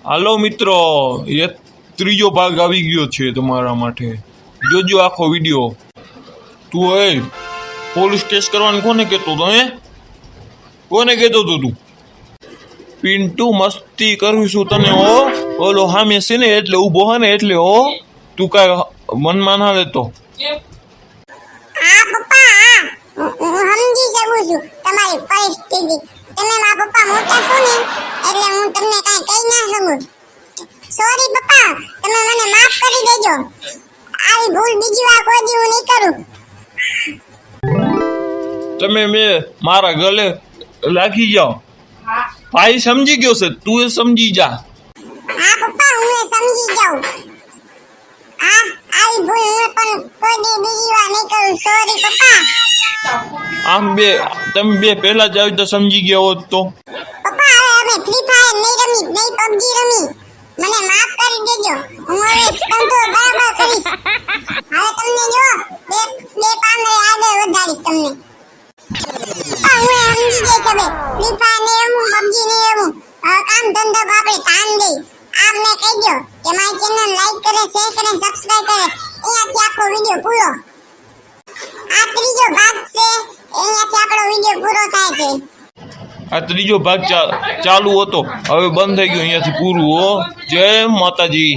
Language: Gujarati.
હાલો મિત્રો, એ ત્રીજો ભાગ આવી ગયો છે તમારા માટે. જોજો આખો વિડીયો. તું પોલીસ કેસ કરવાનું કોને કહેતો હતો? કોને કહેતો હતો તું? પિન્ટુ, મસ્તી કરું છું તને. ઓલો હામે છે ને એટલે ઊભો હે ને એટલે તું કાંઈ મનમાં ના લેતો. હા પપ્પા, હું સમજી શકું છું તમારી પરિસ્થિતિ. તમે મારા પપ્પા મોટા છો ને એટલે હું તમને કાંઈ કહી ના શકું. સોરી પપ્પા, તમે મને માફ કરી દેજો. આવી ભૂલ બીજી વાર કોઈ દી હું નહીં કરું. તમે મારા ગલે લાગી જાઓ. ભાઈ સમજી ગયો છે, તું એ સમજી જા. હા પપ્પા, હું એ સમજી જાઉં. આવી ભૂલ હું પણ કોઈ દી બીજી વાર નહીં કરું. સોરી પપ્પા. આમ તમે બે પહેલા જ આવી તો સમજી ગયા હોત તો. પપ્પા, હવે અમે ફ્રી ફાયર નહીં રમી, નહીં પબજી રમી. મને માફ કરી દેજો. હું હવે કંટ્રોલ બરાબર કરીશ. હવે તમને જો બે પાંદડે આગળ વધારીશ તમને. પપ્પા, હું સમજી ગઈ છે. ફ્રી ફાયર નહીં રમું, પબજી નહીં રમું. હવે કામ ધંધો આપણે ધ્યાન દઈ. આપને કહેજો કે મારી ચેનલ લાઈક કરે, શેર કરે, સબસ્ક્રાઇબ કરે. અહીંયાથી આખો વિડીયો પૂરો. આ ત્રીજો ભાગ છે. અહીંયાથી આપણો વિડીયો પૂરો થાય છે. આ ત્રીજો ભાગ ચાલુ હતો, હવે બંધ થઈ ગયો. અહીંયાથી પૂરું. જય માતાજી.